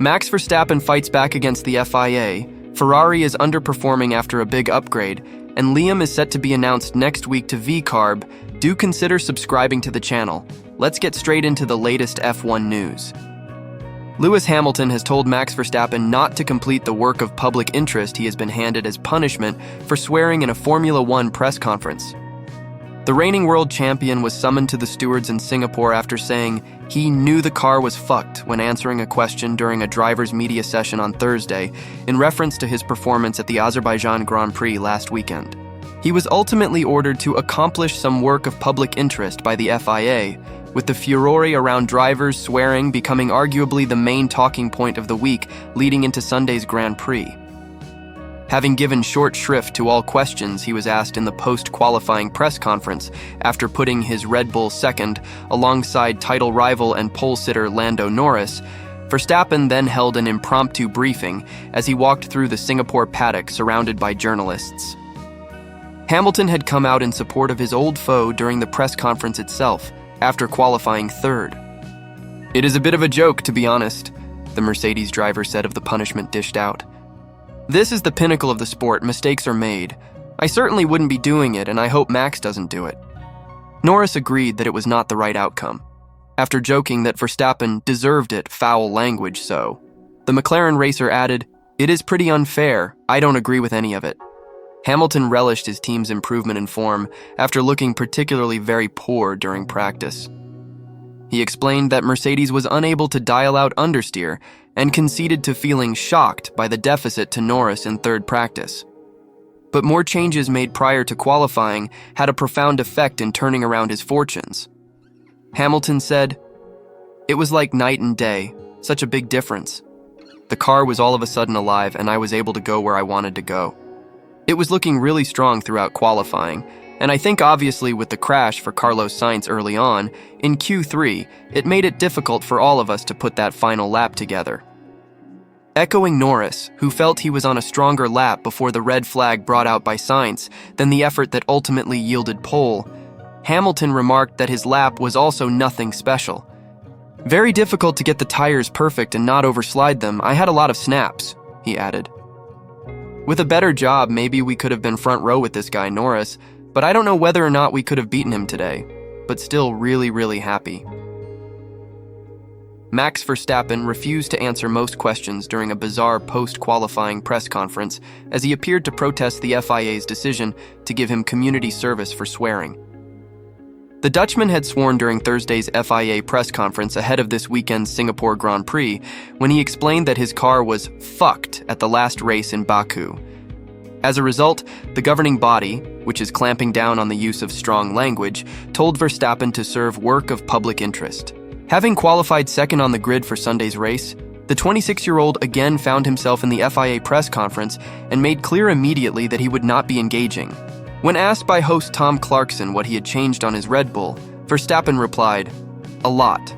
Max Verstappen fights back against the FIA, Ferrari is underperforming after a big upgrade, and Liam is set to be announced next week to VCARB. Do consider subscribing to the channel. Let's get straight into the latest F1 news. Lewis Hamilton has told Max Verstappen not to complete the work of public interest he has been handed as punishment for swearing in a Formula One press conference. The reigning world champion was summoned to the stewards in Singapore after saying he knew the car was fucked when answering a question during a driver's media session on Thursday in reference to his performance at the Azerbaijan Grand Prix last weekend. He was ultimately ordered to accomplish some work of public interest by the FIA, with the furore around drivers swearing becoming arguably the main talking point of the week leading into Sunday's Grand Prix. Having given short shrift to all questions he was asked in the post-qualifying press conference after putting his Red Bull second alongside title rival and pole-sitter Lando Norris, Verstappen then held an impromptu briefing as he walked through the Singapore paddock surrounded by journalists. Hamilton had come out in support of his old foe during the press conference itself, after qualifying third. "It is a bit of a joke, to be honest," the Mercedes driver said of the punishment dished out. "This is the pinnacle of the sport, mistakes are made. I certainly wouldn't be doing it, and I hope Max doesn't do it." Norris agreed that it was not the right outcome, after joking that Verstappen deserved it, foul language so. The McLaren racer added, "It is pretty unfair, I don't agree with any of it." Hamilton relished his team's improvement in form after looking particularly very poor during practice. He explained that Mercedes was unable to dial out understeer and conceded to feeling shocked by the deficit to Norris in third practice. But more changes made prior to qualifying had a profound effect in turning around his fortunes. Hamilton said, "It was like night and day, such a big difference. The car was all of a sudden alive and I was able to go where I wanted to go. It was looking really strong throughout qualifying, and I think obviously with the crash for Carlos Sainz early on, in Q3, it made it difficult for all of us to put that final lap together." Echoing Norris, who felt he was on a stronger lap before the red flag brought out by Sainz than the effort that ultimately yielded pole, Hamilton remarked that his lap was also nothing special. "Very difficult to get the tires perfect and not overslide them. I had a lot of snaps," he added. "With a better job, maybe we could have been front row with this guy Norris, but I don't know whether or not we could have beaten him today, but still really happy." Max Verstappen refused to answer most questions during a bizarre post-qualifying press conference as he appeared to protest the FIA's decision to give him community service for swearing. The Dutchman had sworn during Thursday's FIA press conference ahead of this weekend's Singapore Grand Prix when he explained that his car was fucked at the last race in Baku. As a result, the governing body, which is clamping down on the use of strong language, told Verstappen to serve work of public interest. Having qualified second on the grid for Sunday's race, the 26-year-old again found himself in the FIA press conference and made clear immediately that he would not be engaging. When asked by host Tom Clarkson what he had changed on his Red Bull, Verstappen replied, "A lot."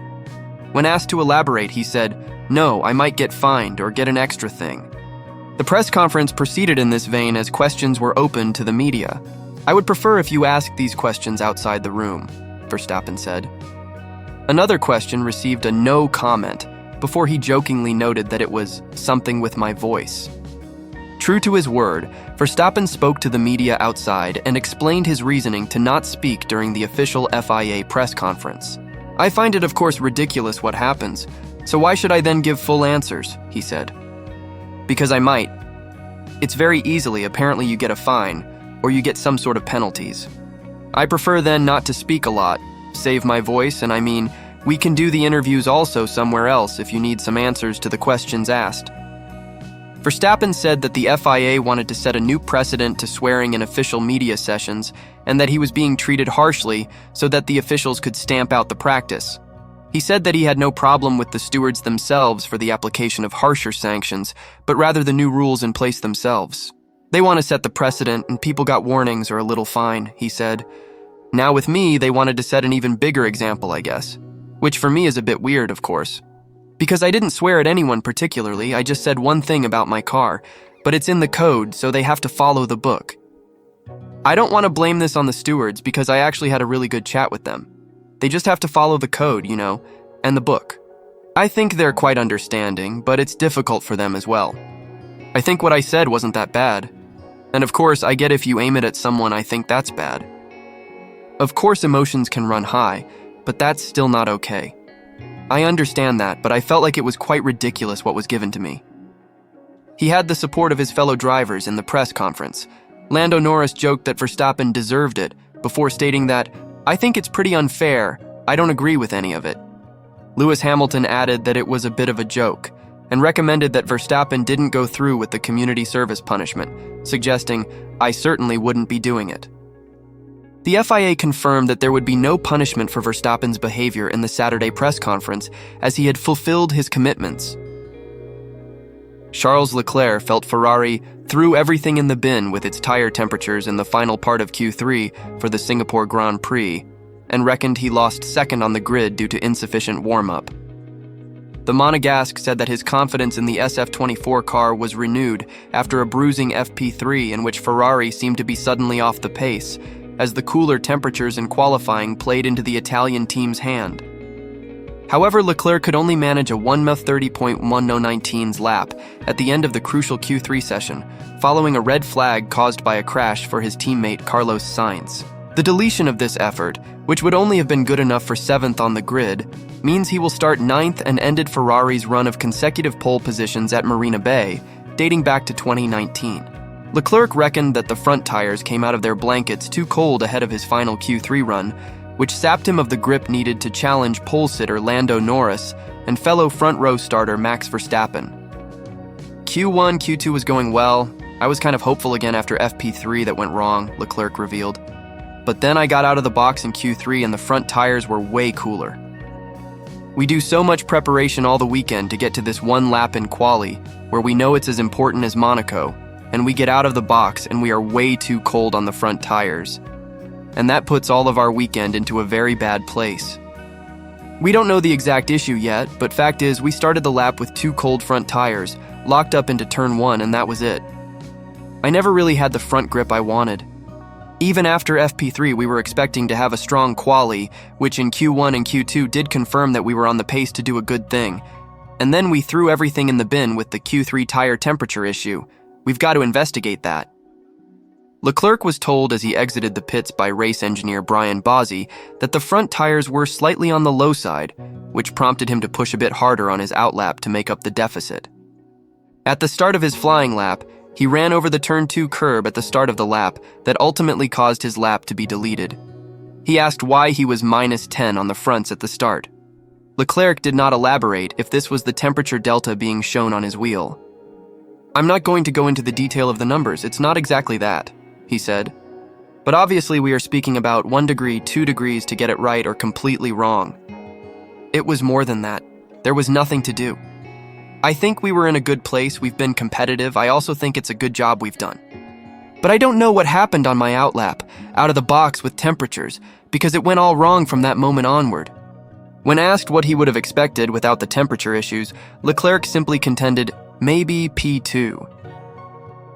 When asked to elaborate, he said, "No, I might get fined or get an extra thing." The press conference proceeded in this vein as questions were open to the media. "I would prefer if you asked these questions outside the room," Verstappen said. Another question received a no comment before he jokingly noted that it was something with my voice. True to his word, Verstappen spoke to the media outside and explained his reasoning to not speak during the official FIA press conference. "I find it of course ridiculous what happens, so why should I then give full answers?" he said. "Because I might. It's very easily, apparently you get a fine, or you get some sort of penalties. I prefer then not to speak a lot, save my voice, and I mean, we can do the interviews also somewhere else if you need some answers to the questions asked." Verstappen said that the FIA wanted to set a new precedent to swearing in official media sessions and that he was being treated harshly so that the officials could stamp out the practice. He said that he had no problem with the stewards themselves for the application of harsher sanctions, but rather the new rules in place themselves. "They want to set the precedent and people got warnings or a little fine," he said. "Now with me, they wanted to set an even bigger example, I guess. Which for me is a bit weird, of course. Because I didn't swear at anyone particularly, I just said one thing about my car, but it's in the code, so they have to follow the book. I don't want to blame this on the stewards because I actually had a really good chat with them. They just have to follow the code, and the book." I think they're quite understanding, but it's difficult for them as well. I think what I said wasn't that bad. And of course, I get if you aim it at someone, I think that's bad. Of course, emotions can run high, but that's still not okay. I understand that, but I felt like it was quite ridiculous what was given to me. He had the support of his fellow drivers in the press conference. Lando Norris joked that Verstappen deserved it, before stating that, "I think it's pretty unfair, I don't agree with any of it." Lewis Hamilton added that it was a bit of a joke, and recommended that Verstappen didn't go through with the community service punishment, suggesting, "I certainly wouldn't be doing it." The FIA confirmed that there would be no punishment for Verstappen's behavior in the Saturday press conference, as he had fulfilled his commitments. Charles Leclerc felt Ferrari threw everything in the bin with its tire temperatures in the final part of Q3 for the Singapore Grand Prix, and reckoned he lost second on the grid due to insufficient warm-up. The Monegasque said that his confidence in the SF24 car was renewed after a bruising FP3 in which Ferrari seemed to be suddenly off the pace, as the cooler temperatures in qualifying played into the Italian team's hand. However, Leclerc could only manage a 1:30.1019's lap at the end of the crucial Q3 session, following a red flag caused by a crash for his teammate Carlos Sainz. The deletion of this effort, which would only have been good enough for 7th on the grid, means he will start 9th and ended Ferrari's run of consecutive pole positions at Marina Bay, dating back to 2019. Leclerc reckoned that the front tires came out of their blankets too cold ahead of his final Q3 run, which sapped him of the grip needed to challenge pole sitter Lando Norris and fellow front row starter Max Verstappen. Q1, Q2 was going well. I was kind of hopeful again after FP3 that went wrong, Leclerc revealed. But then I got out of the box in Q3 and the front tires were way cooler. We do so much preparation all the weekend to get to this one lap in quali, where we know it's as important as Monaco, and we get out of the box and we are way too cold on the front tires. And that puts all of our weekend into a very bad place. We don't know the exact issue yet, but fact is we started the lap with too cold front tires, locked up into turn 1, and that was it. I never really had the front grip I wanted. Even after FP3, we were expecting to have a strong quali, which in Q1 and Q2 did confirm that we were on the pace to do a good thing. And then we threw everything in the bin with the Q3 tire temperature issue. We've got to investigate that. Leclerc was told as he exited the pits by race engineer Brian Bozzi that the front tires were slightly on the low side, which prompted him to push a bit harder on his outlap to make up the deficit. At the start of his flying lap, he ran over the turn 2 curb at the start of the lap that ultimately caused his lap to be deleted. He asked why he was -10 on the fronts at the start. Leclerc did not elaborate if this was the temperature delta being shown on his wheel. "I'm not going to go into the detail of the numbers, it's not exactly that," he said. "But obviously we are speaking about 1 degree, 2 degrees to get it right or completely wrong. It was more than that. There was nothing to do. I think we were in a good place, we've been competitive, I also think it's a good job we've done. But I don't know what happened on my outlap, out of the box with temperatures, because it went all wrong from that moment onward." When asked what he would have expected without the temperature issues, Leclerc simply contended, "Maybe P2.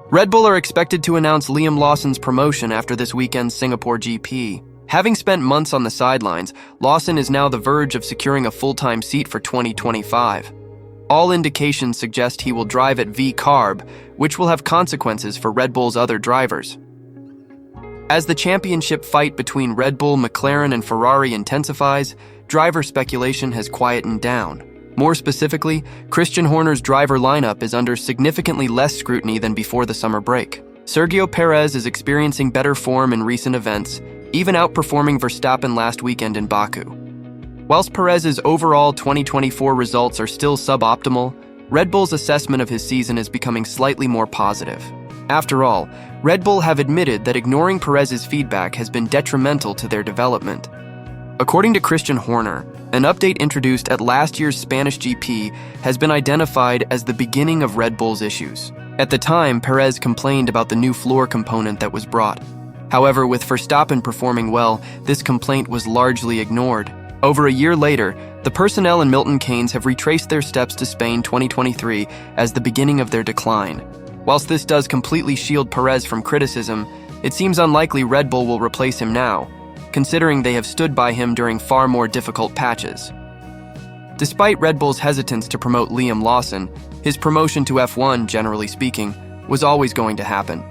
Red Bull are expected to announce Liam Lawson's promotion after this weekend's Singapore GP. Having spent months on the sidelines, Lawson is now the verge of securing a full-time seat for 2025. All indications suggest he will drive at V-Carb, which will have consequences for Red Bull's other drivers. As the championship fight between Red Bull, McLaren, and Ferrari intensifies, driver speculation has quietened down. More specifically, Christian Horner's driver lineup is under significantly less scrutiny than before the summer break. Sergio Perez is experiencing better form in recent events, even outperforming Verstappen last weekend in Baku. Whilst Perez's overall 2024 results are still suboptimal, Red Bull's assessment of his season is becoming slightly more positive. After all, Red Bull have admitted that ignoring Perez's feedback has been detrimental to their development. According to Christian Horner, an update introduced at last year's Spanish GP has been identified as the beginning of Red Bull's issues. At the time, Perez complained about the new floor component that was brought. However, with Verstappen performing well, this complaint was largely ignored. Over a year later, the personnel in Milton Keynes have retraced their steps to Spain 2023 as the beginning of their decline. Whilst this does completely shield Perez from criticism, it seems unlikely Red Bull will replace him now, considering they have stood by him during far more difficult patches. Despite Red Bull's hesitance to promote Liam Lawson, his promotion to F1, generally speaking, was always going to happen.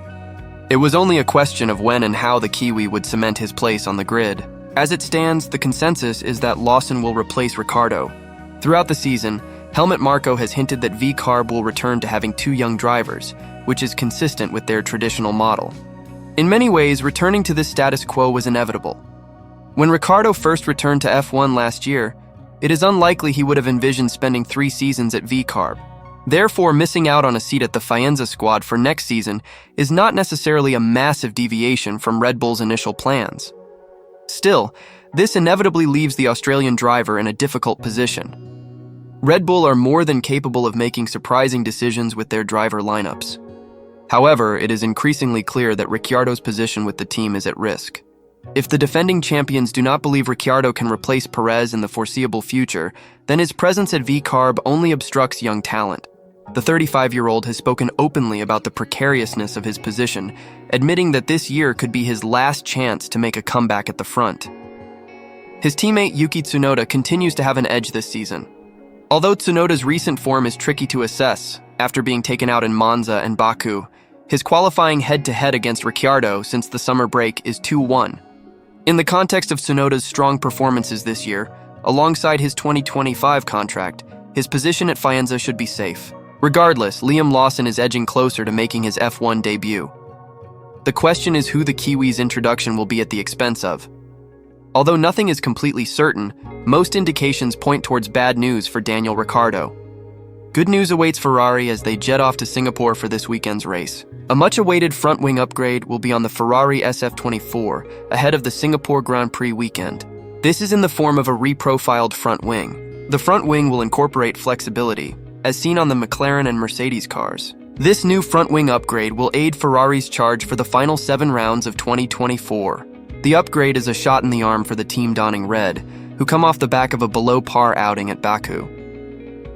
It was only a question of when and how the Kiwi would cement his place on the grid. As it stands, the consensus is that Lawson will replace Ricciardo. Throughout the season, Helmut Marko has hinted that VCarb will return to having two young drivers, which is consistent with their traditional model. In many ways, returning to this status quo was inevitable. When Ricciardo first returned to F1 last year, it is unlikely he would have envisioned spending 3 seasons at VCarb. Therefore, missing out on a seat at the Faenza squad for next season is not necessarily a massive deviation from Red Bull's initial plans. Still, this inevitably leaves the Australian driver in a difficult position. Red Bull are more than capable of making surprising decisions with their driver lineups. However, it is increasingly clear that Ricciardo's position with the team is at risk. If the defending champions do not believe Ricciardo can replace Perez in the foreseeable future, then his presence at VCarb only obstructs young talent. The 35-year-old has spoken openly about the precariousness of his position, admitting that this year could be his last chance to make a comeback at the front. His teammate Yuki Tsunoda continues to have an edge this season. Although Tsunoda's recent form is tricky to assess, after being taken out in Monza and Baku, his qualifying head-to-head against Ricciardo since the summer break is 2-1. In the context of Tsunoda's strong performances this year, alongside his 2025 contract, his position at Faenza should be safe. Regardless, Liam Lawson is edging closer to making his F1 debut. The question is who the Kiwi's introduction will be at the expense of. Although nothing is completely certain, most indications point towards bad news for Daniel Ricciardo. Good news awaits Ferrari as they jet off to Singapore for this weekend's race. A much-awaited front-wing upgrade will be on the Ferrari SF24 ahead of the Singapore Grand Prix weekend. This is in the form of a reprofiled front wing. The front wing will incorporate flexibility, as seen on the McLaren and Mercedes cars. This new front wing upgrade will aid Ferrari's charge for the final 7 rounds of 2024. The upgrade is a shot in the arm for the team donning red, who come off the back of a below-par outing at Baku.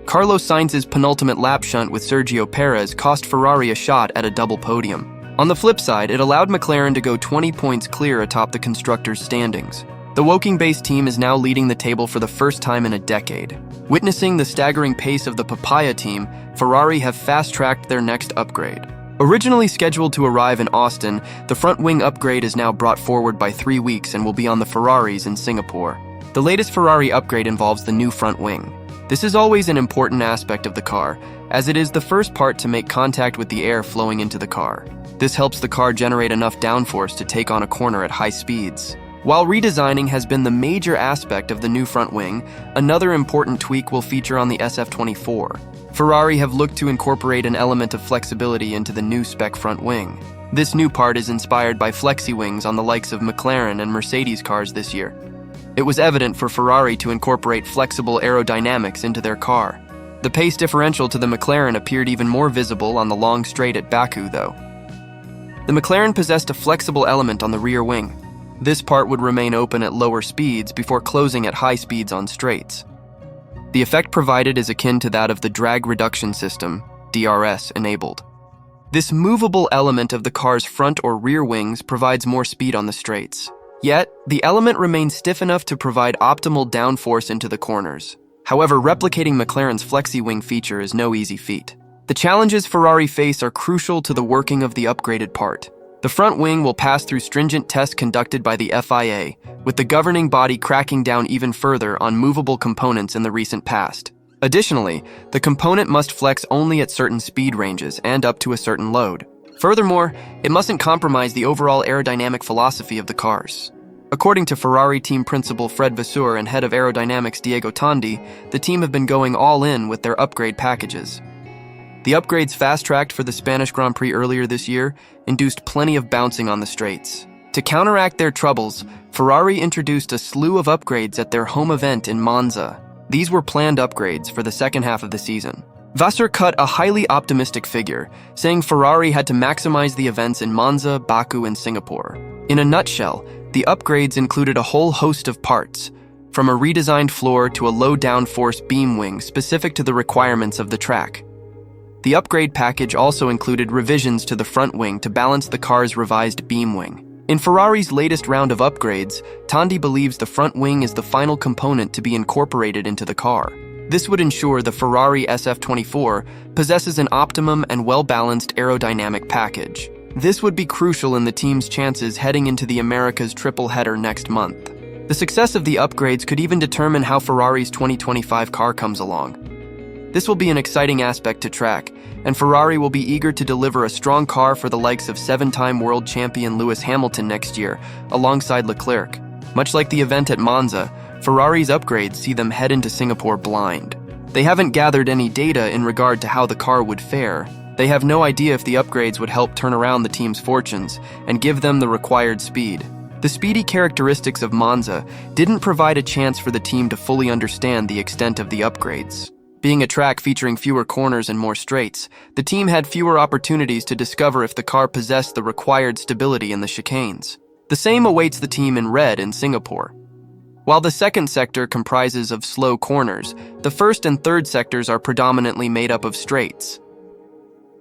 Carlos Sainz's penultimate lap shunt with Sergio Perez cost Ferrari a shot at a double podium. On the flip side, it allowed McLaren to go 20 points clear atop the constructors' standings. The Woking-based team is now leading the table for the first time in a decade. Witnessing the staggering pace of the Papaya team, Ferrari have fast-tracked their next upgrade. Originally scheduled to arrive in Austin, the front wing upgrade is now brought forward by 3 weeks and will be on the Ferraris in Singapore. The latest Ferrari upgrade involves the new front wing. This is always an important aspect of the car, as it is the first part to make contact with the air flowing into the car. This helps the car generate enough downforce to take on a corner at high speeds. While redesigning has been the major aspect of the new front wing, another important tweak will feature on the SF24. Ferrari have looked to incorporate an element of flexibility into the new spec front wing. This new part is inspired by flexi wings on the likes of McLaren and Mercedes cars this year. It was evident for Ferrari to incorporate flexible aerodynamics into their car. The pace differential to the McLaren appeared even more visible on the long straight at Baku, though. The McLaren possessed a flexible element on the rear wing. This part would remain open at lower speeds before closing at high speeds on straights. The effect provided is akin to that of the drag reduction system, DRS, enabled. This movable element of the car's front or rear wings provides more speed on the straights. Yet, the element remains stiff enough to provide optimal downforce into the corners. However, replicating McLaren's flexi-wing feature is no easy feat. The challenges Ferrari face are crucial to the working of the upgraded part. The front wing will pass through stringent tests conducted by the FIA, with the governing body cracking down even further on movable components in the recent past. Additionally, the component must flex only at certain speed ranges and up to a certain load. Furthermore, it mustn't compromise the overall aerodynamic philosophy of the cars. According to Ferrari team principal Fred Vasseur and head of aerodynamics Diego Tondi, the team have been going all in with their upgrade packages. The upgrades fast-tracked for the Spanish Grand Prix earlier this year induced plenty of bouncing on the straights. To counteract their troubles, Ferrari introduced a slew of upgrades at their home event in Monza. These were planned upgrades for the second half of the season. Vasseur cut a highly optimistic figure, saying Ferrari had to maximize the events in Monza, Baku, and Singapore. In a nutshell, the upgrades included a whole host of parts, from a redesigned floor to a low downforce beam wing specific to the requirements of the track. The upgrade package also included revisions to the front wing to balance the car's revised beam wing. In Ferrari's latest round of upgrades, Tondi believes the front wing is the final component to be incorporated into the car. This would ensure the Ferrari SF24 possesses an optimum and well-balanced aerodynamic package. This would be crucial in the team's chances heading into the Americas triple header next month. The success of the upgrades could even determine how Ferrari's 2025 car comes along. This will be an exciting aspect to track, and Ferrari will be eager to deliver a strong car for the likes of 7-time world champion Lewis Hamilton next year, alongside Leclerc. Much like the event at Monza, Ferrari's upgrades see them head into Singapore blind. They haven't gathered any data in regard to how the car would fare. They have no idea if the upgrades would help turn around the team's fortunes and give them the required speed. The speedy characteristics of Monza didn't provide a chance for the team to fully understand the extent of the upgrades. Being a track featuring fewer corners and more straights, the team had fewer opportunities to discover if the car possessed the required stability in the chicanes. The same awaits the team in red in Singapore. While the second sector comprises of slow corners, the first and third sectors are predominantly made up of straights.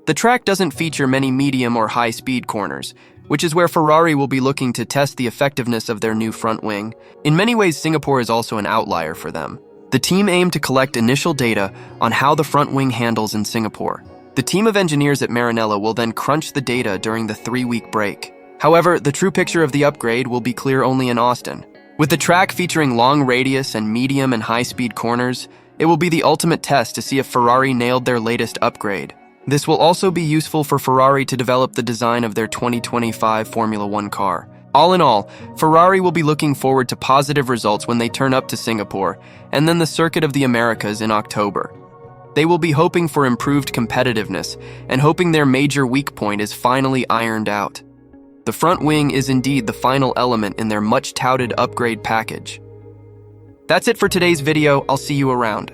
The track doesn't feature many medium or high-speed corners, which is where Ferrari will be looking to test the effectiveness of their new front wing. In many ways, Singapore is also an outlier for them. The team aimed to collect initial data on how the front wing handles in Singapore. The team of engineers at Maranello will then crunch the data during the 3-week break. However, the true picture of the upgrade will be clear only in Austin. With the track featuring long radius and medium and high-speed corners, it will be the ultimate test to see if Ferrari nailed their latest upgrade. This will also be useful for Ferrari to develop the design of their 2025 Formula One car. All in all, Ferrari will be looking forward to positive results when they turn up to Singapore, and then the Circuit of the Americas in October. They will be hoping for improved competitiveness, and hoping their major weak point is finally ironed out. The front wing is indeed the final element in their much-touted upgrade package. That's it for today's video. I'll see you around.